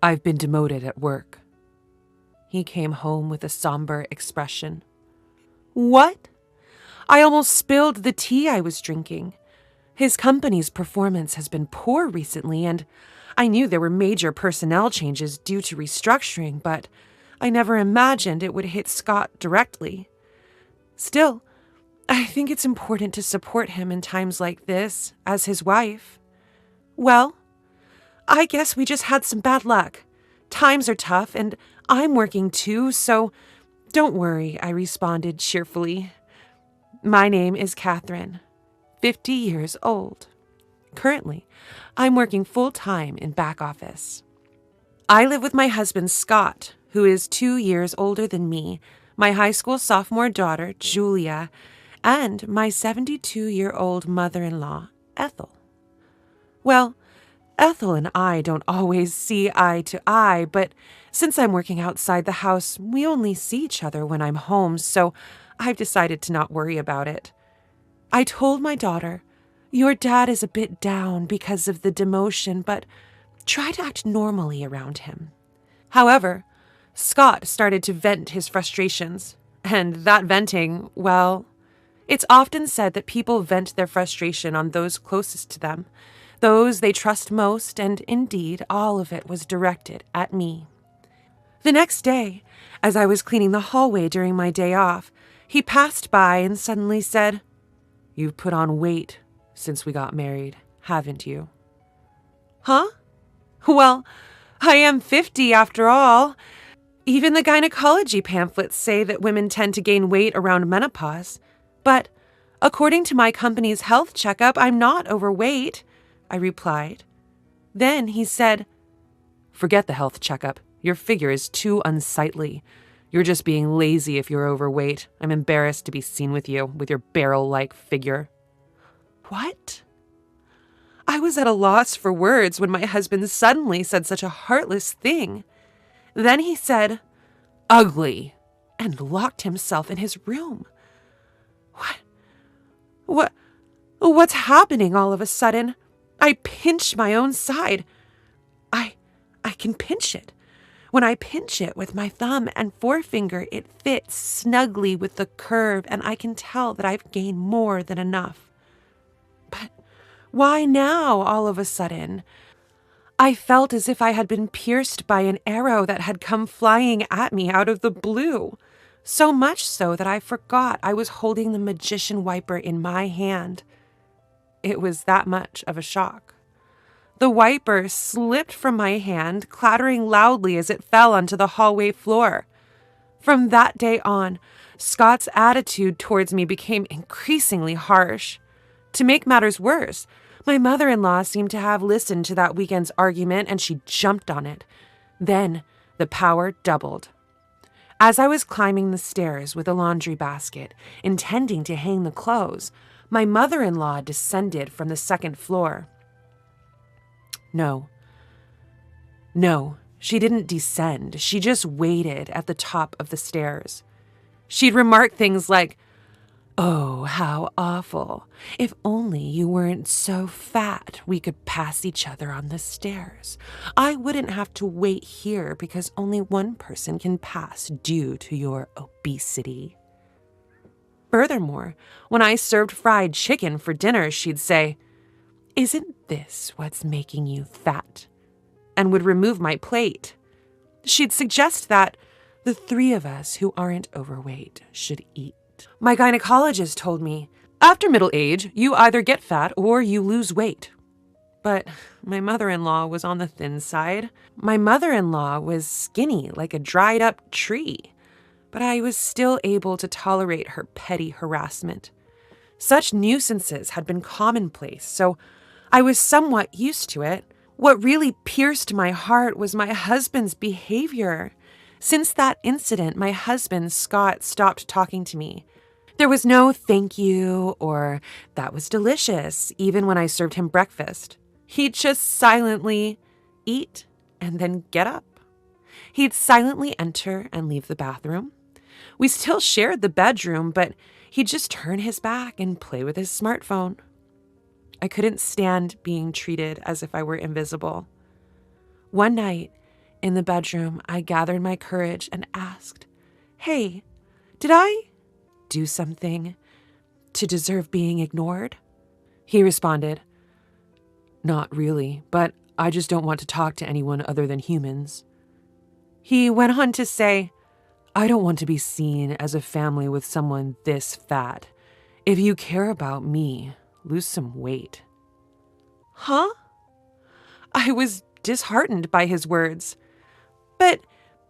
I've been demoted at work. He came home with a somber expression. What? I almost spilled the tea I was drinking. His company's performance has been poor recently, and I knew there were major personnel changes due to restructuring, but I never imagined it would hit Scott directly. Still, I think it's important to support him in times like this, as his wife. Well, I guess we just had some bad luck. Times are tough, and I'm working too, so don't worry, I responded cheerfully. My name is Catherine, 50 years old. Currently, I'm working full-time in back office. I live with my husband, Scott, who is 2 years older than me, my high school sophomore daughter, Julia, and my 72-year-old mother-in-law, Ethel. Well, Ethel and I don't always see eye to eye, but since I'm working outside the house, we only see each other when I'm home, so I've decided to not worry about it. I told my daughter, your dad is a bit down because of the demotion, but try to act normally around him. However, Scott started to vent his frustrations, and that venting, well, it's often said that people vent their frustration on those closest to them, those they trust most, and indeed, all of it was directed at me. The next day, as I was cleaning the hallway during my day off, he passed by and suddenly said, "You've put on weight since we got married, haven't you?" Huh? Well, I am 50 after all. Even the gynecology pamphlets say that women tend to gain weight around menopause. But according to my company's health checkup, I'm not overweight, I replied. Then he said, "Forget the health checkup. Your figure is too unsightly. You're just being lazy if you're overweight. I'm embarrassed to be seen with you, with your barrel-like figure." What? I was at a loss for words when my husband suddenly said such a heartless thing. Then he said, "Ugly," and locked himself in his room. What's happening all of a sudden? I pinched my own side. I can pinch it. When I pinch it with my thumb and forefinger, it fits snugly with the curve, and I can tell that I've gained more than enough. But why now, all of a sudden? I felt as if I had been pierced by an arrow that had come flying at me out of the blue, so much so that I forgot I was holding the magician wiper in my hand. It was that much of a shock. The wiper slipped from my hand, clattering loudly as it fell onto the hallway floor. From that day on, Scott's attitude towards me became increasingly harsh. To make matters worse, my mother-in-law seemed to have listened to that weekend's argument, and she jumped on it. Then the power doubled. As I was climbing the stairs with a laundry basket, intending to hang the clothes, my mother-in-law descended from the second floor. No, she didn't descend. She just waited at the top of the stairs. She'd remark things like, "Oh, how awful. If only you weren't so fat, we could pass each other on the stairs. I wouldn't have to wait here because only one person can pass due to your obesity." Furthermore, when I served fried chicken for dinner, she'd say, "Isn't this what's making you fat?" and would remove my plate. She'd suggest that the three of us who aren't overweight should eat. My gynecologist told me, "After middle age, you either get fat or you lose weight." But my mother-in-law was on the thin side. My mother-in-law was skinny like a dried-up tree. But I was still able to tolerate her petty harassment. Such nuisances had been commonplace, so I was somewhat used to it. What really pierced my heart was my husband's behavior. Since that incident, my husband, Scott, stopped talking to me. There was no thank you or that was delicious, even when I served him breakfast. He'd just silently eat and then get up. He'd silently enter and leave the bathroom. We still shared the bedroom, but he'd just turn his back and play with his smartphone. I couldn't stand being treated as if I were invisible. One night, In the bedroom, I gathered my courage and asked, "Hey, did I do something to deserve being ignored?" He responded, "Not really, but I just don't want to talk to anyone other than humans." He went on to say, "I don't want to be seen as a family with someone this fat. If you care about me, lose some weight." Huh? I was disheartened by his words. But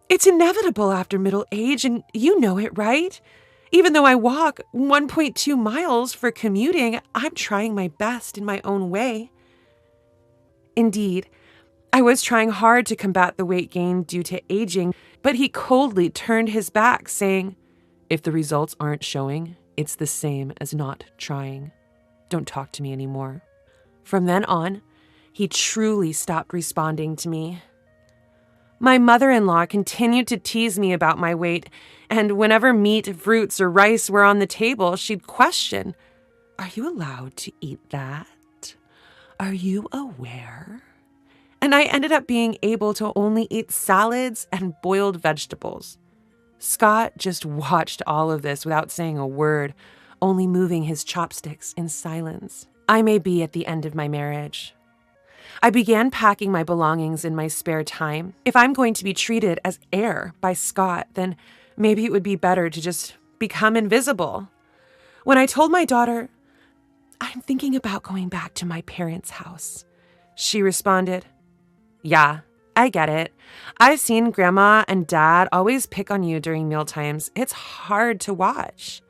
it's inevitable after middle age, and you know it, right? Even though I walk 1.2 miles for commuting, I'm trying my best in my own way. Indeed, I was trying hard to combat the weight gain due to aging, but he coldly turned his back, saying, "If the results aren't showing, it's the same as not trying. Don't talk to me anymore." From then on, he truly stopped responding to me. My mother-in-law continued to tease me about my weight, and whenever meat, fruits, or rice were on the table, she'd question, "Are you allowed to eat that? Are you aware?" And I ended up being able to only eat salads and boiled vegetables. Scott just watched all of this without saying a word, only moving his chopsticks in silence. I may be at the end of my marriage. I began packing my belongings in my spare time. If I'm going to be treated as heir by Scott, then maybe it would be better to just become invisible. When I told my daughter, "I'm thinking about going back to my parents' house," she responded, "Yeah, I get it. I've seen Grandma and Dad always pick on you during mealtimes. It's hard to watch.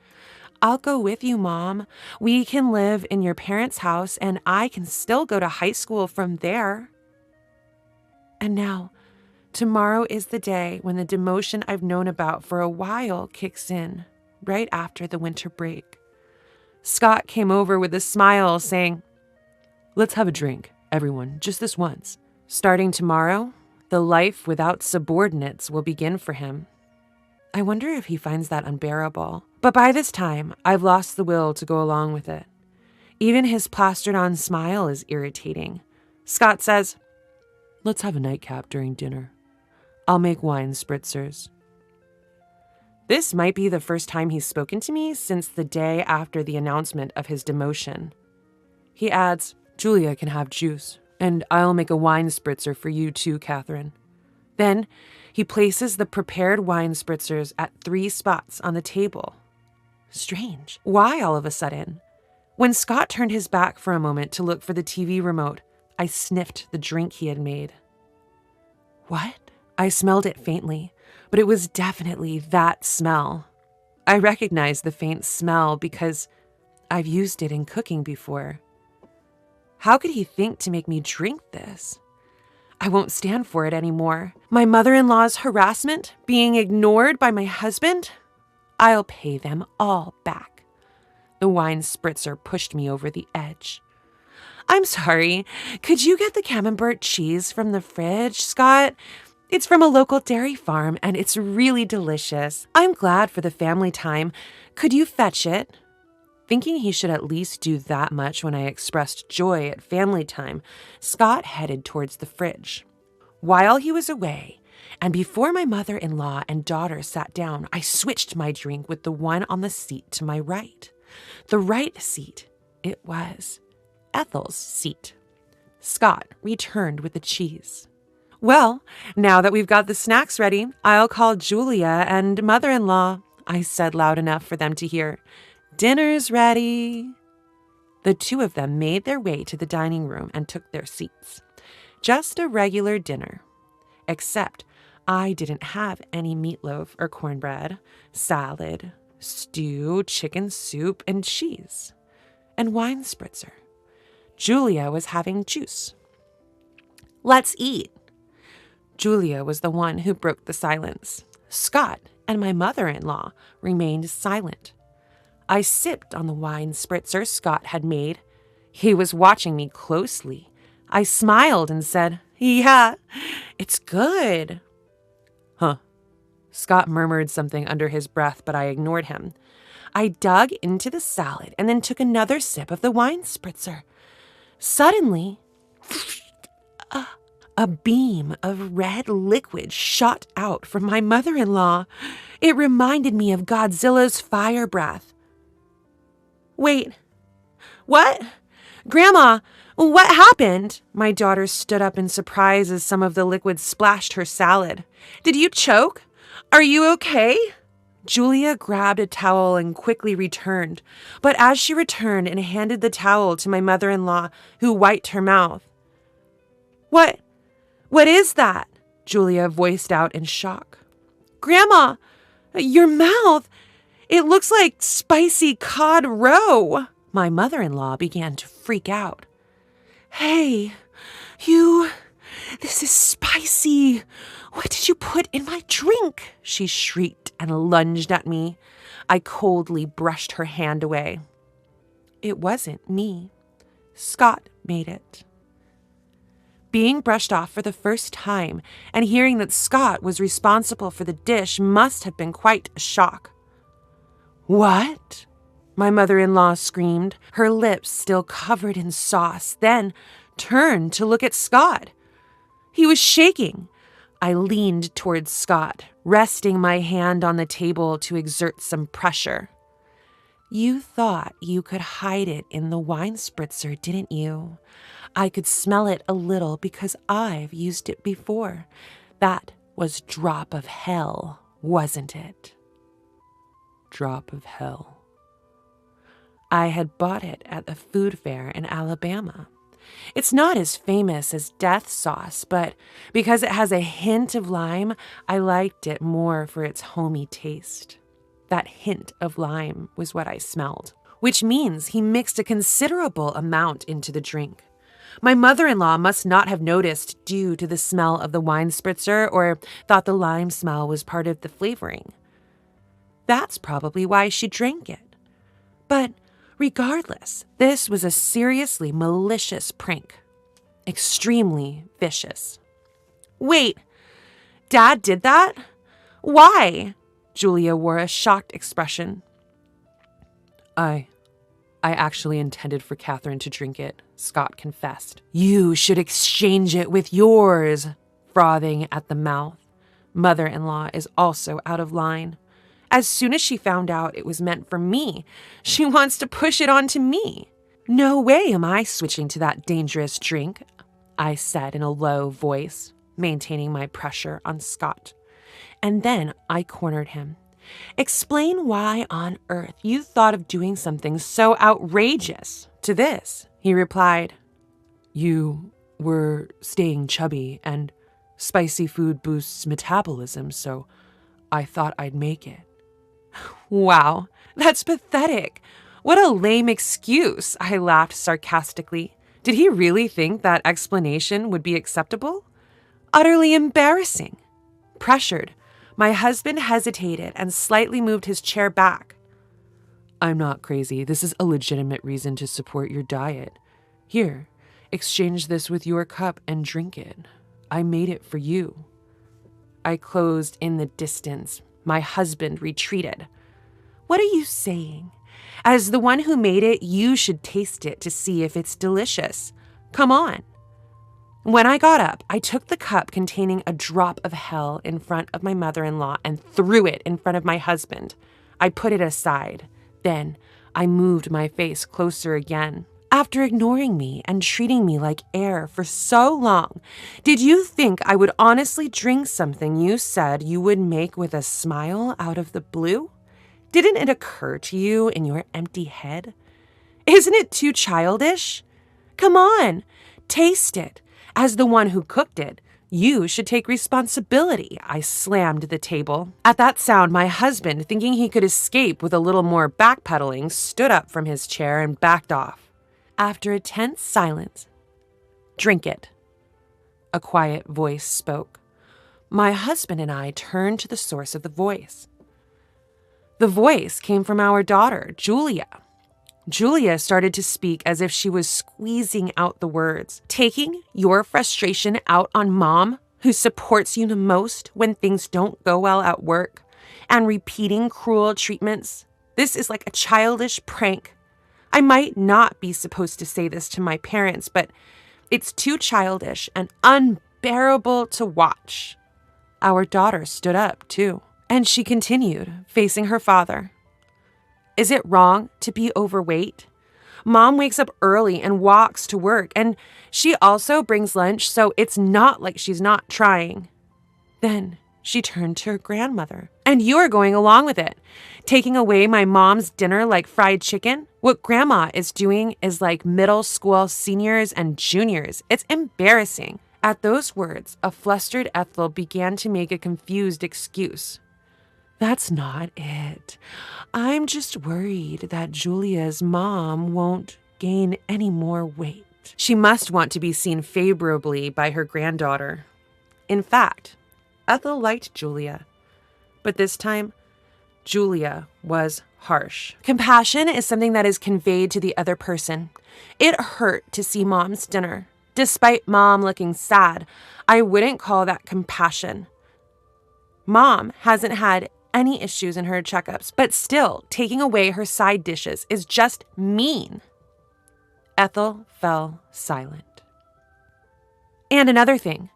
I'll go with you, Mom. We can live in your parents' house and I can still go to high school from there." And now, tomorrow is the day when the demotion I've known about for a while kicks in, right after the winter break. Scott came over with a smile, saying, "Let's have a drink, everyone, just this once. Starting tomorrow, the life without subordinates will begin for him." I wonder if he finds that unbearable. But by this time, I've lost the will to go along with it. Even his plastered-on smile is irritating. Scott says, "Let's have a nightcap during dinner. I'll make wine spritzers." This might be the first time he's spoken to me since the day after the announcement of his demotion. He adds, "Julia can have juice, and I'll make a wine spritzer for you too, Catherine." Then he places the prepared wine spritzers at 3 spots on the table. Strange. Why all of a sudden? When Scott turned his back for a moment to look for the TV remote, I sniffed the drink he had made. What? I smelled it faintly, but it was definitely that smell. I recognized the faint smell because I've used it in cooking before. How could he think to make me drink this? I won't stand for it anymore. My mother-in-law's harassment, being ignored by my husband, I'll pay them all back. The wine spritzer pushed me over the edge. "I'm sorry, could you get the camembert cheese from the fridge, Scott? It's from a local dairy farm and it's really delicious. I'm glad for the family time. Could you fetch it?" Thinking he should at least do that much when I expressed joy at family time, Scott headed towards the fridge. While he was away, and before my mother-in-law and daughter sat down, I switched my drink with the one on the seat to my right. The right seat, it was Ethel's seat. Scott returned with the cheese. "Well, now that we've got the snacks ready, I'll call Julia and mother-in-law," I said loud enough for them to hear. "Dinner's ready." The two of them made their way to the dining room and took their seats. Just a regular dinner, except I didn't have any meatloaf or cornbread, salad, stew, chicken soup, and cheese, and wine spritzer. Julia was having juice. "Let's eat." Julia was the one who broke the silence. Scott and my mother-in-law remained silent. I sipped on the wine spritzer Scott had made. He was watching me closely. I smiled and said, "Yeah, it's good." "Huh." Scott murmured something under his breath, but I ignored him. I dug into the salad and then took another sip of the wine spritzer. Suddenly, A beam of red liquid shot out from my mother-in-law. It reminded me of Godzilla's fire breath. Wait, what? Grandma, what happened? My daughter stood up in surprise as some of the liquid splashed her salad. Did you choke? Are you okay? Julia grabbed a towel and quickly returned, but as she returned and handed the towel to my mother-in-law, who wiped her mouth. What is that? Julia voiced out in shock. Grandma, your mouth, it looks like spicy cod roe. My mother-in-law began to freak out. Hey, this is spicy. What did you put in my drink? She shrieked and lunged at me. I coldly brushed her hand away. It wasn't me. Scott made it. Being brushed off for the first time and hearing that Scott was responsible for the dish must have been quite a shock. What? My mother-in-law screamed, her lips still covered in sauce, then turned to look at Scott. He was shaking. I leaned towards Scott, resting my hand on the table to exert some pressure. You thought you could hide it in the wine spritzer, didn't you? I could smell it a little because I've used it before. That was drop of hell, wasn't it? Drop of hell. I had bought it at the food fair in Alabama. It's not as famous as death sauce, but because it has a hint of lime, I liked it more for its homey taste. That hint of lime was what I smelled, which means he mixed a considerable amount into the drink. My mother-in-law must not have noticed due to the smell of the wine spritzer or thought the lime smell was part of the flavoring. That's probably why she drank it. But regardless, this was a seriously malicious prank. Extremely vicious. Wait, Dad did that? Why? Julia wore a shocked expression. I actually intended for Catherine to drink it, Scott confessed. You should exchange it with yours, frothing at the mouth. Mother-in-law is also out of line. As soon as she found out it was meant for me, she wants to push it onto me. No way am I switching to that dangerous drink, I said in a low voice, maintaining my pressure on Scott. And then I cornered him. Explain why on earth you thought of doing something so outrageous. To this, he replied, You were staying chubby and spicy food boosts metabolism, so I thought I'd make it. Wow, that's pathetic. What a lame excuse, I laughed sarcastically. Did he really think that explanation would be acceptable? Utterly embarrassing. Pressured, my husband hesitated and slightly moved his chair back. I'm not crazy. This is a legitimate reason to support your diet. Here, exchange this with your cup and drink it. I made it for you. I closed in the distance. My husband retreated. What are you saying? As the one who made it, you should taste it to see if it's delicious. Come on. When I got up, I took the cup containing a drop of hell in front of my mother-in-law and threw it in front of my husband. I put it aside. Then I moved my face closer again. After ignoring me and treating me like air for so long, did you think I would honestly drink something you said you would make with a smile out of the blue? Didn't it occur to you in your empty head? Isn't it too childish? Come on, taste it. As the one who cooked it, you should take responsibility. I slammed the table. At that sound, my husband, thinking he could escape with a little more backpedaling, stood up from his chair and backed off. After a tense silence, drink it. A quiet voice spoke. My husband and I turned to the source of the voice. The voice came from our daughter, Julia. Julia started to speak as if she was squeezing out the words. Taking your frustration out on Mom, who supports you the most when things don't go well at work, and repeating cruel treatments. This is like a childish prank. I might not be supposed to say this to my parents, but it's too childish and unbearable to watch. Our daughter stood up, too, and she continued, facing her father. Is it wrong to be overweight? Mom wakes up early and walks to work, and she also brings lunch, so it's not like she's not trying. Then she turned to her grandmother. And you are going along with it, taking away my mom's dinner like fried chicken? What grandma is doing is like middle school seniors and juniors. It's embarrassing. At those words, a flustered Ethel began to make a confused excuse. That's not it. I'm just worried that Julia's mom won't gain any more weight. She must want to be seen favorably by her granddaughter. In fact, Ethel liked Julia. But this time, Julia was harsh. Compassion is something that is conveyed to the other person. It hurt to see Mom's dinner. Despite Mom looking sad, I wouldn't call that compassion. Mom hasn't had any issues in her checkups, but still, taking away her side dishes is just mean. Ethel fell silent. And another thing.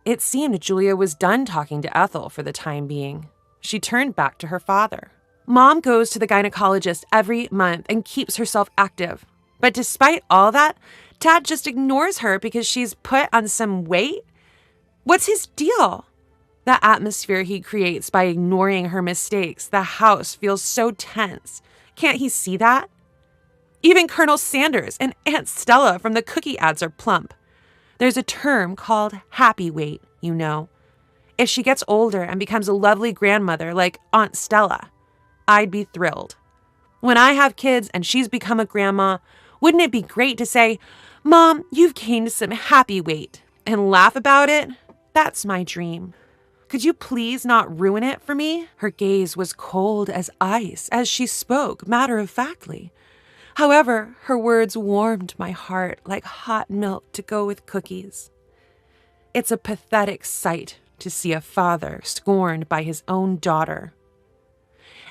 It seemed Julia was done talking to Ethel for the time being. She turned back to her father. Mom goes to the gynecologist every month and keeps herself active. But despite all that, Dad just ignores her because she's put on some weight? What's his deal? The atmosphere he creates by ignoring her mistakes. The house feels so tense. Can't he see that? Even Colonel Sanders and Aunt Stella from the cookie ads are plump. There's a term called happy weight, you know. If she gets older and becomes a lovely grandmother like Aunt Stella, I'd be thrilled. When I have kids and she's become a grandma, wouldn't it be great to say, Mom, you've gained some happy weight, and laugh about it? That's my dream. Could you please not ruin it for me? Her gaze was cold as ice as she spoke matter-of-factly. However, her words warmed my heart like hot milk to go with cookies. It's a pathetic sight to see a father scorned by his own daughter.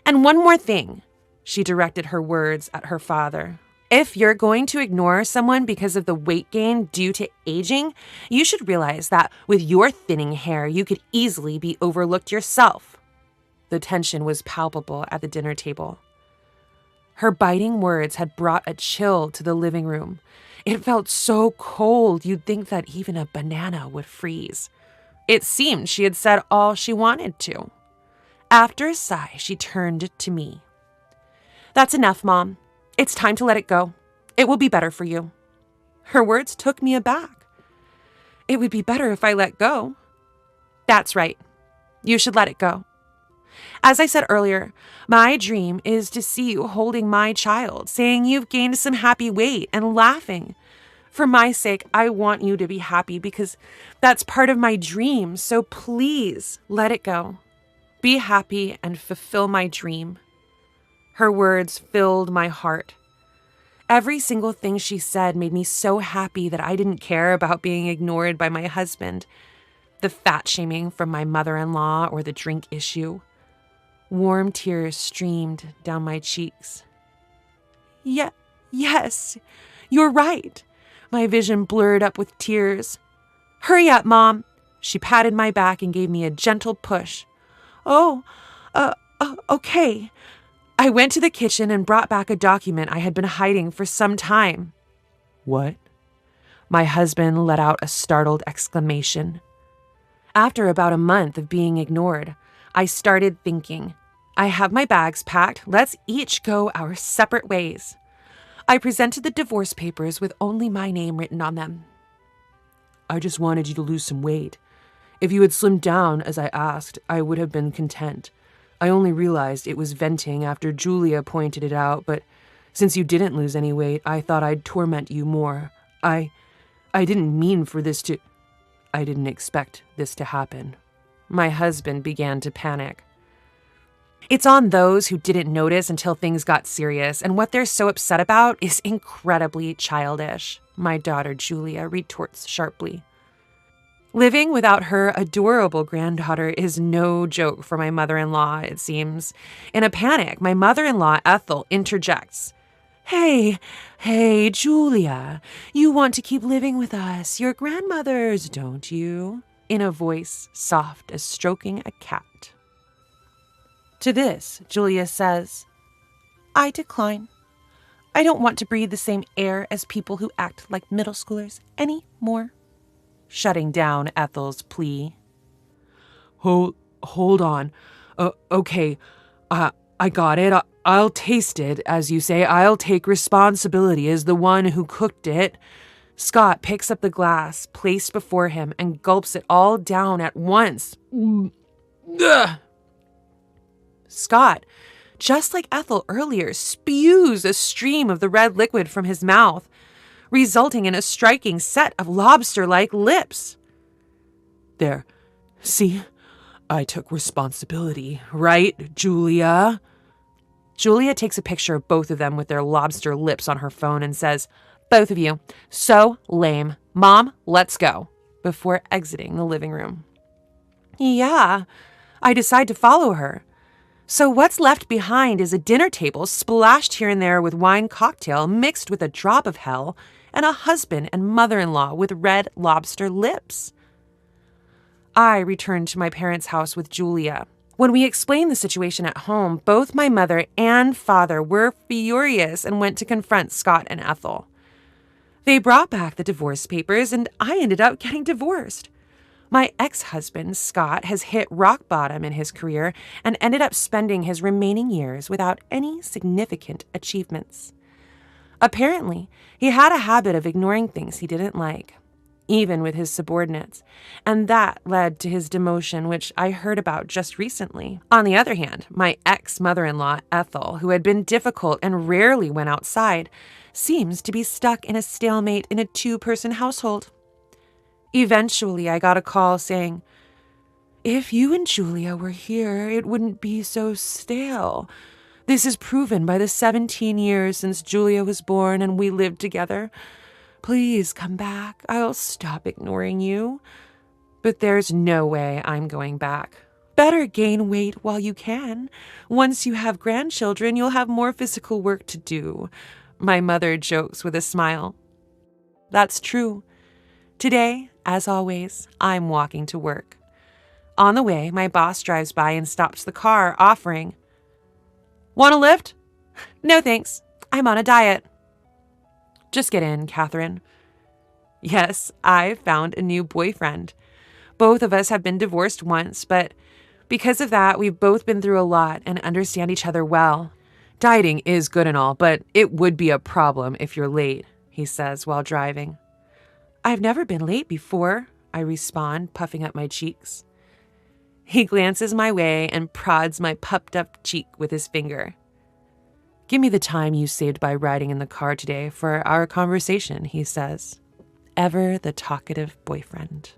And one more thing, she directed her words at her father. If you're going to ignore someone because of the weight gain due to aging, you should realize that with your thinning hair, you could easily be overlooked yourself. The tension was palpable at the dinner table. Her biting words had brought a chill to the living room. It felt so cold you'd think that even a banana would freeze. It seemed she had said all she wanted to. After a sigh, she turned to me. That's enough, Mom. It's time to let it go. It will be better for you. Her words took me aback. It would be better if I let go. That's right. You should let it go. As I said earlier, my dream is to see you holding my child, saying you've gained some happy weight and laughing. For my sake, I want you to be happy because that's part of my dream. So please let it go. Be happy and fulfill my dream. Her words filled my heart. Every single thing she said made me so happy that I didn't care about being ignored by my husband, the fat shaming from my mother-in-law, or the drink issue. Warm tears streamed down my cheeks. Yes, you're right. My vision blurred up with tears. Hurry up, Mom. She patted my back and gave me a gentle push. Okay. I went to the kitchen and brought back a document I had been hiding for some time. What? My husband let out a startled exclamation. After about a month of being ignored, I started thinking, I have my bags packed. Let's each go our separate ways. I presented the divorce papers with only my name written on them. I just wanted you to lose some weight. If you had slimmed down as I asked, I would have been content. I only realized it was venting after Julia pointed it out, but since you didn't lose any weight, I thought I'd torment you more. I didn't mean for this to... I didn't expect this to happen. My husband began to panic. It's on those who didn't notice until things got serious, and what they're so upset about is incredibly childish, my daughter Julia retorts sharply. Living without her adorable granddaughter is no joke for my mother-in-law, it seems. In a panic, my mother-in-law, Ethel, interjects. Hey, Julia, you want to keep living with us, your grandmothers, don't you? In a voice soft as stroking a cat. To this, Julia says, I decline. I don't want to breathe the same air as people who act like middle schoolers anymore. Shutting down Ethel's plea. Hold on. Okay, I got it. I'll taste it, as you say. I'll take responsibility as the one who cooked it. Scott picks up the glass placed before him and gulps it all down at once. Ugh. Scott, just like Ethel earlier, spews a stream of the red liquid from his mouth, resulting in a striking set of lobster-like lips. There, see? I took responsibility, right, Julia? Julia takes a picture of both of them with their lobster lips on her phone and says, both of you, so lame. Mom, let's go, before exiting the living room. Yeah, I decide to follow her. So what's left behind is a dinner table splashed here and there with wine cocktail mixed with a drop of hell and a husband and mother-in-law with red lobster lips. I returned to my parents' house with Julia. When we explained the situation at home, both my mother and father were furious and went to confront Scott and Ethel. They brought back the divorce papers, and I ended up getting divorced. My ex-husband, Scott, has hit rock bottom in his career and ended up spending his remaining years without any significant achievements. Apparently, he had a habit of ignoring things he didn't like, even with his subordinates, and that led to his demotion, which I heard about just recently. On the other hand, my ex-mother-in-law, Ethel, who had been difficult and rarely went outside, seems to be stuck in a stalemate in a two-person household. Eventually, I got a call saying, if you and Julia were here, it wouldn't be so stale. This is proven by the 17 years since Julia was born and we lived together. Please come back. I'll stop ignoring you. But there's no way I'm going back. Better gain weight while you can. Once you have grandchildren, you'll have more physical work to do. My mother jokes with a smile. That's true. Today, as always, I'm walking to work. On the way, my boss drives by and stops the car, offering, Want a lift? No thanks. I'm on a diet. Just get in, Catherine. Yes, I've found a new boyfriend. Both of us have been divorced once, but because of that, we've both been through a lot and understand each other well. Dieting is good and all, but it would be a problem if you're late, he says while driving. I've never been late before, I respond, puffing up my cheeks. He glances my way and prods my puffed-up cheek with his finger. Give me the time you saved by riding in the car today for our conversation, he says. Ever the talkative boyfriend.